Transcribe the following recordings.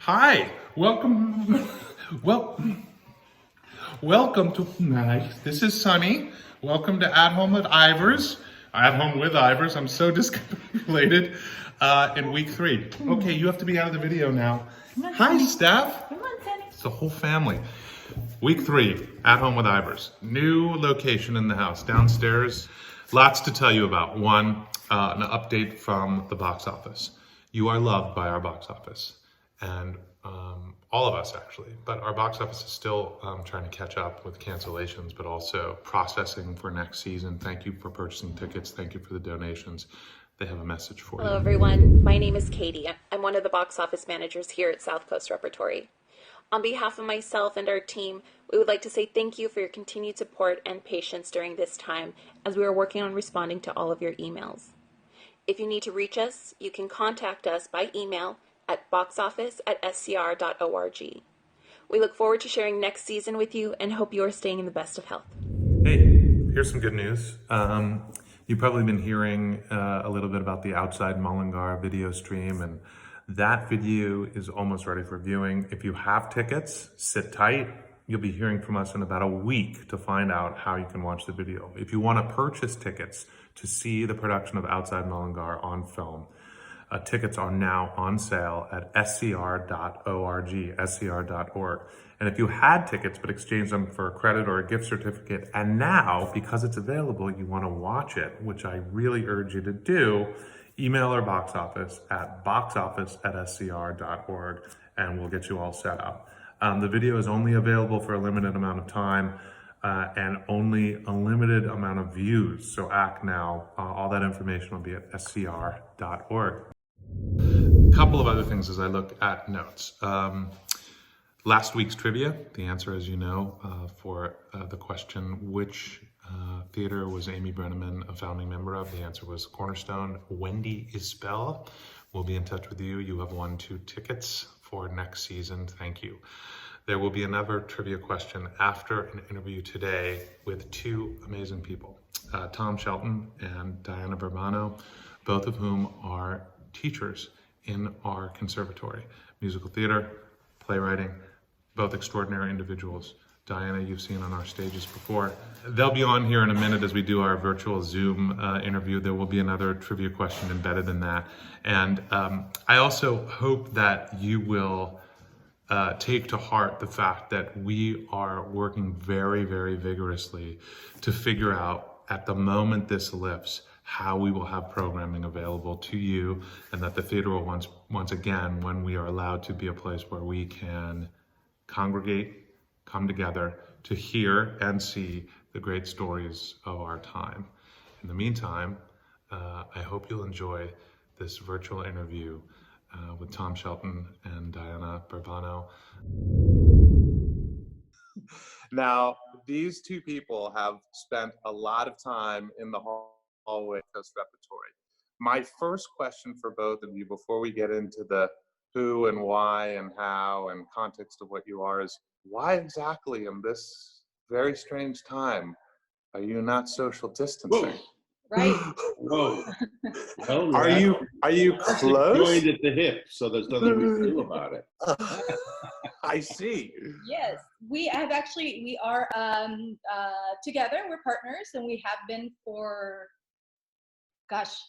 Hi, welcome, welcome to, this is Sunny. Welcome to At Home with Ivers. At Home with Ivers, I'm so discombobulated in week 3. Okay, you have to be out of the video now. Hi, Steph. Come on, Sunny. It's the whole family. Week 3, At Home with Ivers. New location in the house, downstairs. Lots to tell you about. One, an update from the box office. You are loved by our box office. And all of us actually, but our box office is still trying to catch up with cancellations, but also processing for next season. Thank you for purchasing tickets. Thank you for the donations. They have a message for you. Hello everyone, my name is Katie. I'm one of the box office managers here at South Coast Repertory. On behalf of myself and our team, we would like to say thank you for your continued support and patience during this time as we are working on responding to all of your emails. If you need to reach us, you can contact us by email at boxoffice@scr.org. We look forward to sharing next season with you and hope you are staying in the best of health. Hey, here's some good news. You've probably been hearing a little bit about the Outside Mullingar video stream, and that video is almost ready for viewing. If you have tickets, sit tight. You'll be hearing from us in about a week to find out how you can watch the video. If you want to purchase tickets to see the production of Outside Mullingar on film, tickets are now on sale at scr.org. And if you had tickets but exchanged them for a credit or a gift certificate, and now, because it's available, you want to watch it, which I really urge you to do, email our box office at boxoffice@scr.org, and we'll get you all set up. The video is only available for a limited amount of time and only a limited amount of views, so act now. All that information will be at scr.org. A couple of other things as I look at notes. Last week's trivia, the answer, as you know, for the question, which theater was Amy Brenneman a founding member of? The answer was Cornerstone. Wendy Isbell will be in touch with you. You have won 2 tickets for next season. Thank you. There will be another trivia question after an interview today with 2 amazing people, Tom Shelton and Diana Burbano, both of whom are teachers in our conservatory, musical theater, playwriting, both extraordinary individuals. Diana, you've seen on our stages before. They'll be on here in a minute as we do our virtual Zoom interview. There will be another trivia question embedded in that. And I also hope that you will take to heart the fact that we are working very, very vigorously to figure out, at the moment this lifts, how we will have programming available to you, and that the theater will once again, when we are allowed to be a place where we can congregate, come together to hear and see the great stories of our time. In the meantime, I hope you'll enjoy this virtual interview with Tom Shelton and Diana Burbano. Now, these 2 people have spent a lot of time in the hallway of Coast Repertory. My first question for both of you, before we get into the who and why and how and context of what you are, is why exactly in this very strange time are you not social distancing? Right. Whoa. Well, Are you close? joined at the hip, so there's nothing we can do about it. I see. Yes, we are together. We're partners, and we have been for,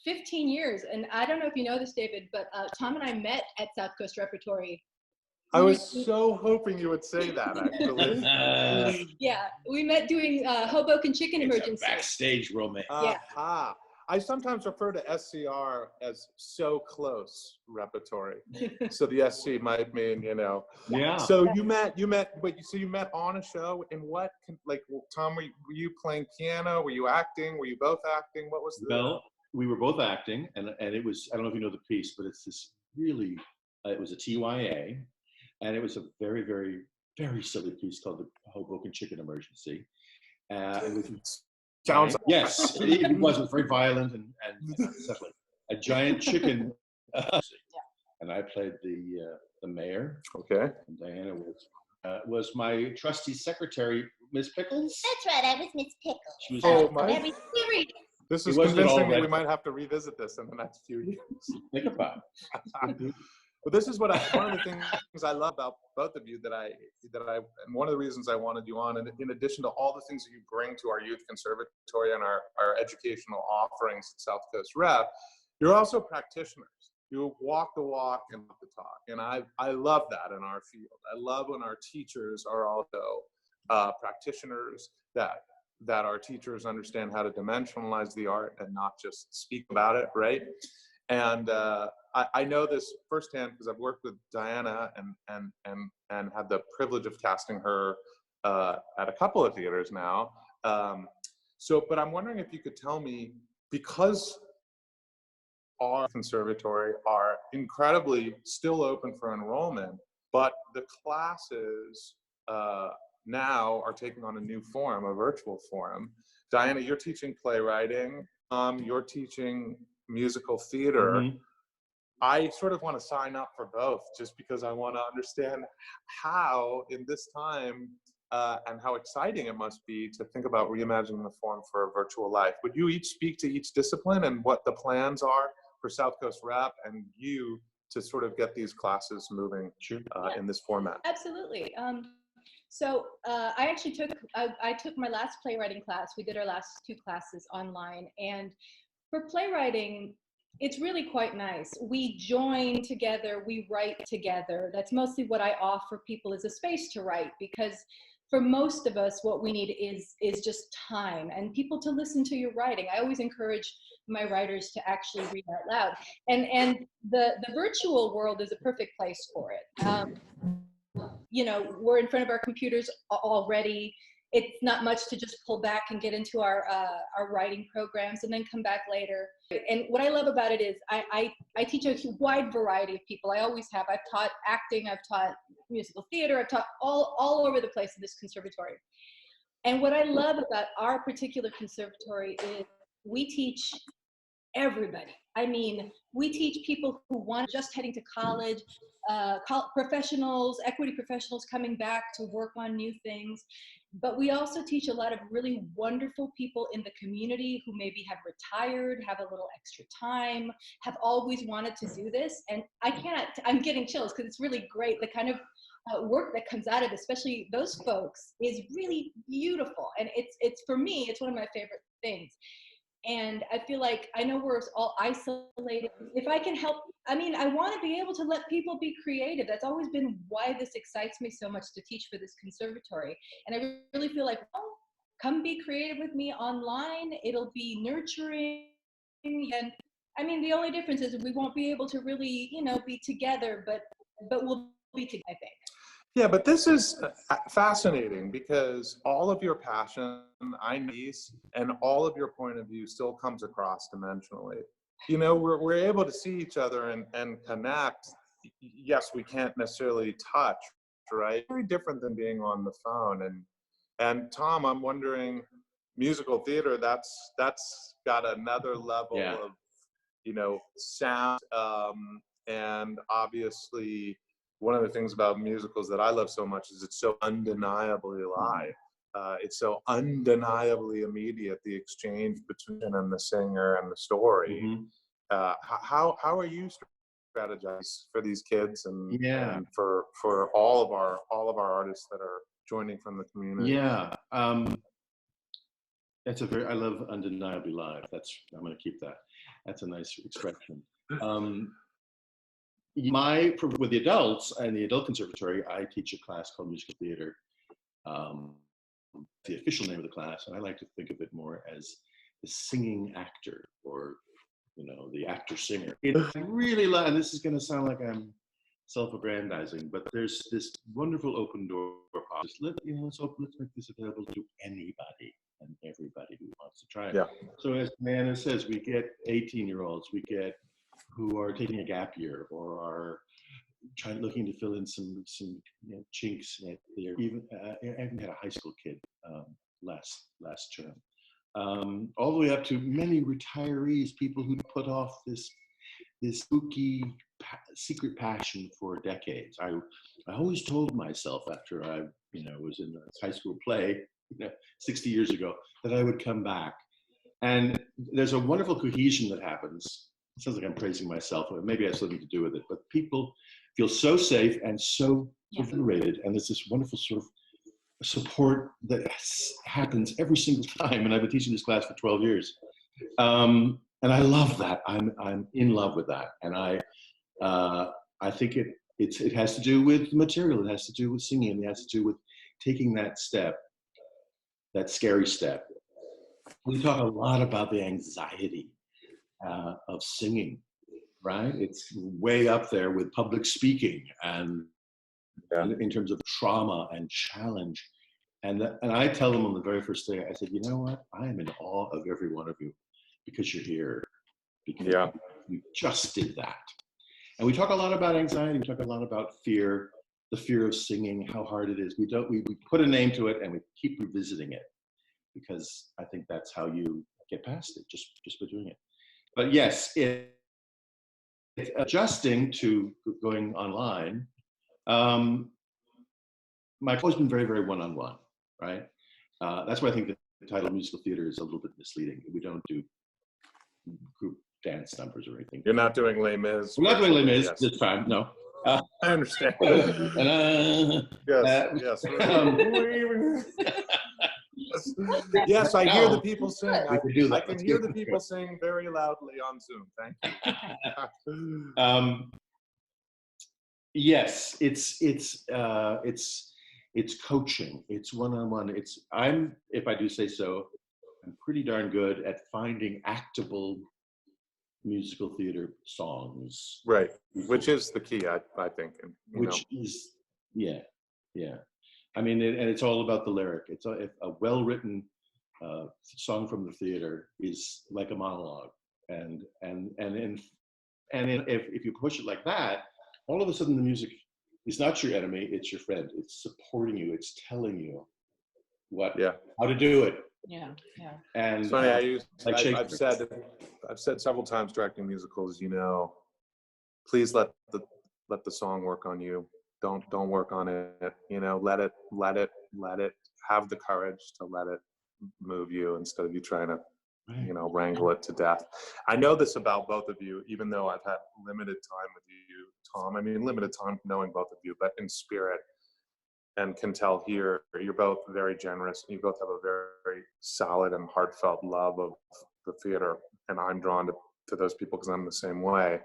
15 years. And I don't know if you know this, David, but Tom and I met at South Coast Repertory. I was so hoping you would say that, actually. Yeah, we met doing Hoboken Chicken Emergency. Backstage romance. Yeah. I sometimes refer to SCR as so close repertory. So the SC might mean, Yeah. So you met on a show, and what, Tom, were you playing piano? Were you acting? Were you both acting? What was the... Well, we were both acting, and it was, I don't know if you know the piece, but it's this really, it was a TYA, and it was a very, very, very silly piece called the Hoboken Chicken Emergency. It was, Sounds yes, it was very violent and unsettling. A giant chicken, and I played the mayor. Okay. And Diana was my trusty secretary, Miss Pickles. That's right, I was Miss Pickles. She was Very serious. This is It wasn't convincing all that we red. might have to revisit this in the next few years. Think about it. But this is what one of the things I love about both of you and one of the reasons I wanted you on, and in addition to all the things that you bring to our youth conservatory and our educational offerings at South Coast Rep, you're also practitioners. You walk the walk and walk the talk. And I love that in our field. I love when our teachers are also practitioners, that our teachers understand how to dimensionalize the art and not just speak about it, right? And I know this firsthand because I've worked with Diana and had the privilege of casting her at a couple of theaters now. But I'm wondering if you could tell me, because our conservatory are incredibly still open for enrollment, but the classes now are taking on a new form, a virtual form. Diana, you're teaching playwriting. You're teaching musical theater. Mm-hmm. I sort of want to sign up for both just because I want to understand how in this time and how exciting it must be to think about reimagining the form for a virtual life. Would you each speak to each discipline and what the plans are for South Coast Rep and you to sort of get these classes moving in this format? Absolutely. So I actually I took my last playwriting class. We did our last 2 classes online, and for playwriting, it's really quite nice. We join together, we write together. That's mostly what I offer people, is a space to write, because for most of us, what we need is just time and people to listen to your writing. I always encourage my writers to actually read out loud. And the virtual world is a perfect place for it. You know, we're in front of our computers already. It's not much to just pull back and get into our writing programs and then come back later. And what I love about it is I teach a wide variety of people. I always have. I've taught acting, I've taught musical theater, I've taught all over the place in this conservatory. And what I love about our particular conservatory is we teach everybody. I mean, we teach people who want just heading to college, professionals, equity professionals coming back to work on new things. But we also teach a lot of really wonderful people in the community who maybe have retired, have a little extra time, have always wanted to do this. And I'm getting chills because it's really great. The kind of work that comes out of it, especially those folks, is really beautiful. And it's for me, it's one of my favorite things. And I feel like, I know we're all isolated. If I can help, I mean, I want to be able to let people be creative. That's always been why this excites me so much to teach for this conservatory. And I really feel like, well, come be creative with me online. It'll be nurturing. And I mean, the only difference is we won't be able to really, you know, be together, but we'll be together, I think. Yeah, but this is fascinating because all of your passion, and all of your point of view still comes across dimensionally. You know, we're able to see each other and connect. Yes, we can't necessarily touch, right? Very different than being on the phone. And Tom, I'm wondering, musical theater, that's got another level of, you know, sound, and obviously, one of the things about musicals that I love so much is it's so undeniably live. It's so undeniably immediate, the exchange between and the singer and the story. Mm-hmm. How are you strategizing for these kids and for all of our artists that are joining from the community? Yeah, that's I love undeniably live. I'm going to keep that. That's a nice expression. With the adults and the adult conservatory, I teach a class called musical theater. The official name of the class, and I like to think of it more as the singing actor, or, you know, the actor singer. It's really loud, and this is going to sound like I'm self-aggrandizing, but there's this wonderful open door policy. Let's make this available to anybody and everybody who wants to try it. Yeah. So as Diana says, we get 18-year-olds, we get who are taking a gap year or are looking to fill in some chinks. They're even I even had a high school kid last term, all the way up to many retirees, people who put off this spooky secret passion for decades. I always told myself after I was in a high school play 60 years ago that I would come back, and there's a wonderful cohesion that happens. It sounds like I'm praising myself, or maybe it has something to do with it, but people feel so safe and so Yeah. liberated. And there's this wonderful sort of support that happens every single time. And I've been teaching this class for 12 years. And I love that. I'm in love with that. And I think it has to do with material. It has to do with singing. It has to do with taking that step, that scary step. We talk a lot about the anxiety of singing, right? It's way up there with public speaking and in terms of trauma and challenge. And I tell them on the very first day, I said, you know what? I am in awe of every one of you because you're here, because you just did that. And we talk a lot about anxiety. We talk a lot about fear, the fear of singing, how hard it is. We put a name to it and we keep revisiting it because I think that's how you get past it, just by doing it. But yes, it's adjusting to going online. My approach has been very, very one-on-one, right? That's why I think the title musical theater is a little bit misleading. We don't do group dance numbers or anything. You're not doing Les Mis. We're not doing Les Mis this time, no. I understand. Yes. Yes, I hear the people sing. I can hear the people sing very loudly on Zoom. Thank you. Yes, it's coaching. It's one-on-one. If I do say so, I'm pretty darn good at finding actable musical theater songs. Right, which is the key, I think. Yeah. I mean, and it's all about the lyric. It's a well-written song from the theater is like a monologue, and if you push it like that, all of a sudden the music is not your enemy; it's your friend. It's supporting you. It's telling you how to do it. Yeah. And it's funny. I've said several times directing musicals. Please let the song work on you. Don't work on it. Let it have the courage to let it move you instead of you trying to, wrangle it to death. I know this about both of you, even though I've had limited time with you, Tom. I mean, limited time knowing both of you, but in spirit, and can tell here you're both very generous. You both have a very, very solid and heartfelt love of the theater, and I'm drawn to those people because I'm the same way.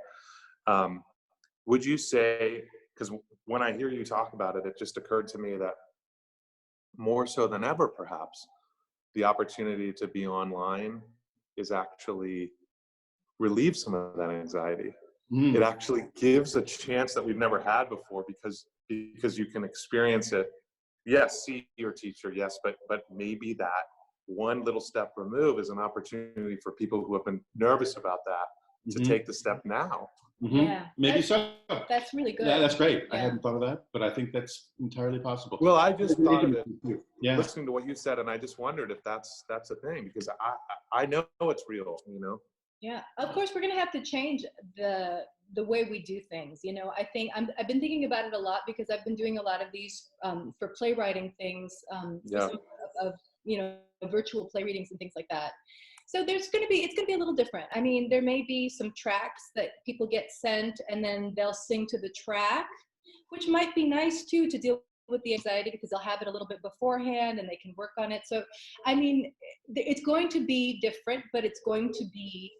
Would you say, because when I hear you talk about it, it just occurred to me that more so than ever, perhaps, the opportunity to be online is actually relieve some of that anxiety. It actually gives a chance that we've never had before because you can experience it. Yes, see your teacher, yes, but maybe that one little step remove is an opportunity for people who have been nervous about that to take the step now. Yeah, maybe so. That's really good. Yeah, that's great. Yeah. I hadn't thought of that, but I think that's entirely possible. Well, I just thought of it listening to what you said, and I just wondered if that's a thing because I know it's real, Yeah, of course we're gonna have to change the way we do things. I think I've been thinking about it a lot because I've been doing a lot of these for playwriting things, of virtual play readings and things like that. So it's going to be a little different. I mean, there may be some tracks that people get sent and then they'll sing to the track, which might be nice too, to deal with the anxiety because they'll have it a little bit beforehand and they can work on it. So, I mean, it's going to be different, but it's going to be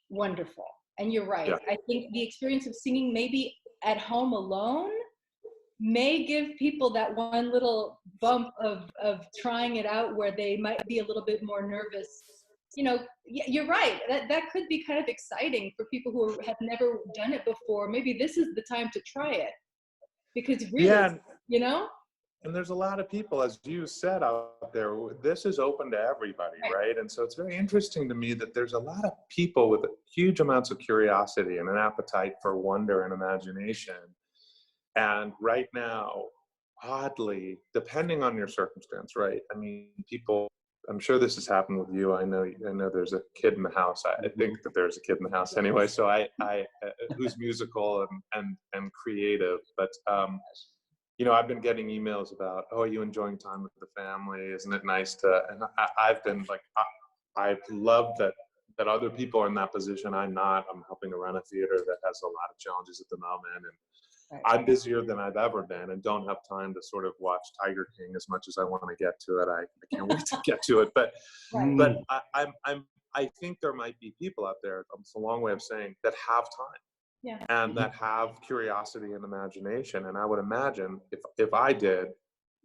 wonderful. And you're right. Yeah. I think the experience of singing maybe at home alone may give people that one little bump of trying it out where they might be a little bit more nervous. You're right. That could be kind of exciting for people who have never done it before. Maybe this is the time to try it because really, And there's a lot of people, as you said out there, this is open to everybody, right? And so it's very interesting to me that there's a lot of people with huge amounts of curiosity and an appetite for wonder and imagination. And right now, oddly, depending on your circumstance, right? I mean, people, I'm sure this has happened with you. I know there's a kid in the house. I think that there's a kid in the house anyway. So I who's musical and creative. But I've been getting emails about, oh, are you enjoying time with the family? Isn't it nice to? And I've been like, I love that other people are in that position. I'm not. I'm helping to run a theater that has a lot of challenges at the moment, Right. I'm busier than I've ever been and don't have time to sort of watch Tiger King as much as I want to get to it. I can't wait to get to it. But Right. I think there might be people out there, it's a long way of saying, that have time. Yeah. And that have curiosity and imagination. And I would imagine if I did,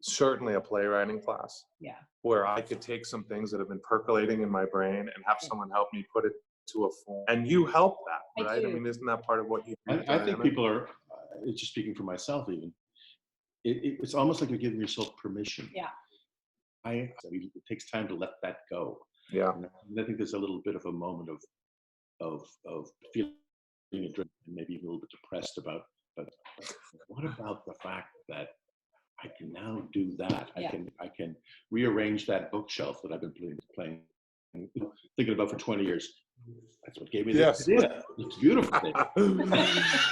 certainly a playwriting class. Yeah. Where I could take some things that have been percolating in my brain and have someone help me put it to a form. And you help that, right? I mean, isn't that part of what you do? I think people are, it's just speaking for myself even, it's almost like you're giving yourself permission. Yeah. It takes time to let that go. Yeah. And I think there's a little bit of a moment of feeling and maybe even a little bit depressed about, but what about the fact that I can now do that? Yeah. I can rearrange that bookshelf that I've been playing, thinking about for 20 years. That's what gave me this idea. It's beautiful.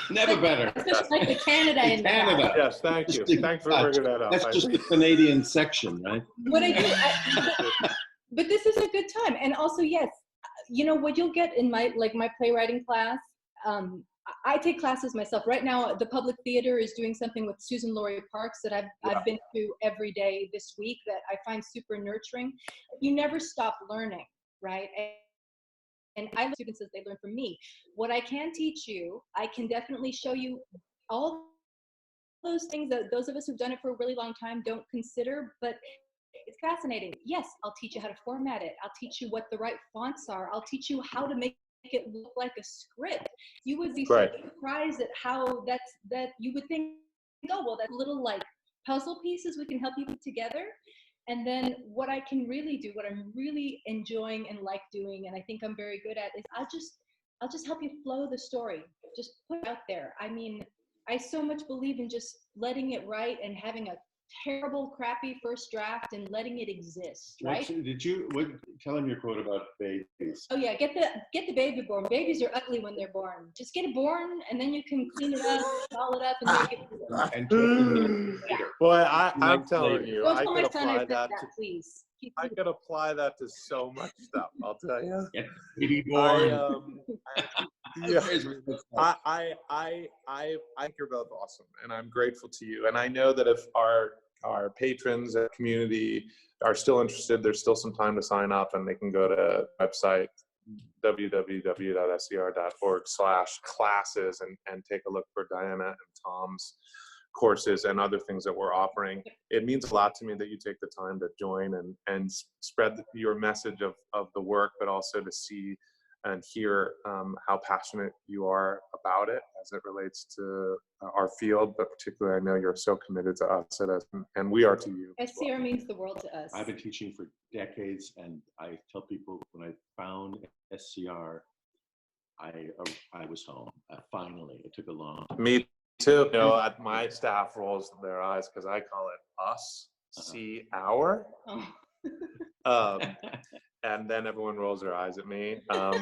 Never better. Just like the Canada in Canada. Yes, thank you. Thanks for bringing that up. That's just the Canadian section, right? What I do, but this is a good time. And also, yes, you know what you'll get in my playwriting class. I take classes myself. Right now, the Public Theater is doing something with Susan Laurie Parks that I've been to every day this week that I find super nurturing. You never stop learning, right? And I learn students as they learn from me. What I can teach you, I can definitely show you all those things that those of us who've done it for a really long time don't consider, but it's fascinating. Yes, I'll teach you how to format it. I'll teach you what the right fonts are. I'll teach you how to make it look like a script. You would be so surprised at how that you would think, oh, well, that little like puzzle pieces we can help you put together. And then what I can really do, what I'm really enjoying and like doing, and I think I'm very good at, is I'll just help you flow the story. Just put it out there. I mean, I so much believe in just letting it write and having a terrible, crappy first draft and letting it exist, right? Tell him your quote about babies. Oh yeah, get the baby born. Babies are ugly when they're born. Just get it born, and then you can clean it up, doll it up, and make it And Boy, I'm telling you, Don't I tell could my son I apply said that. please. I could apply that to so much stuff. I'll tell you. baby born. I think you're both awesome, and I'm grateful to you. And I know that if our patrons and community are still interested, there's still some time to sign up, and they can go to the website www.ser.org/classes and take a look for Diana and Tom's courses and other things that we're offering. It means a lot to me that you take the time to join and spread your message of the work, but also to see and hear how passionate you are about it as it relates to our field, but particularly I know you're so committed to us and we are to you. SCR means the world to us. I've been teaching for decades, and I tell people when I found SCR, I was home. Finally, it took a long time. Me too. You know, my staff rolls their eyes because I call it us, see our. Oh. And then everyone rolls their eyes at me. But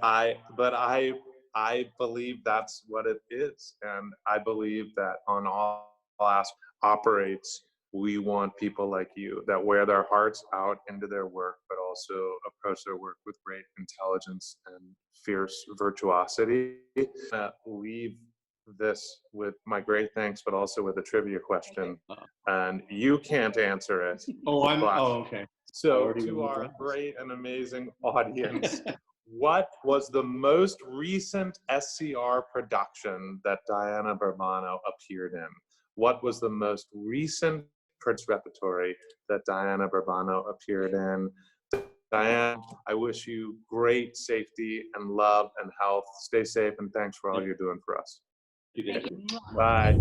I believe that's what it is, and I believe that on all aspects operates. We want people like you that wear their hearts out into their work, but also approach their work with great intelligence and fierce virtuosity. Leave this with my great thanks, but also with a trivia question, and you can't answer it. Okay. So to our great and amazing audience, what was the most recent SCR production that Diana Burbano appeared in? What was the most recent repertory that Diana Burbano appeared in? Diane, I wish you great safety and love and health. Stay safe, and thanks for all you're doing for us. Thank you. Bye.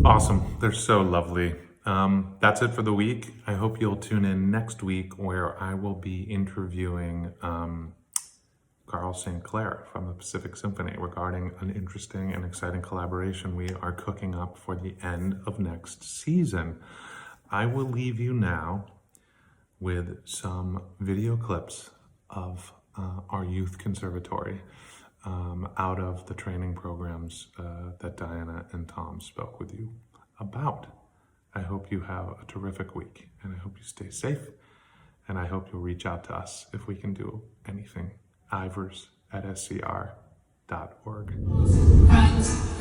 Awesome. They're so lovely. That's it for the week. I hope you'll tune in next week where I will be interviewing Carl St. Clair from the Pacific Symphony regarding an interesting and exciting collaboration we are cooking up for the end of next season. I will leave you now with some video clips of our youth conservatory out of the training programs that Diana and Tom spoke with you about. I hope you have a terrific week, and I hope you stay safe, and I hope you'll reach out to us if we can do anything. Ivers@scr.org.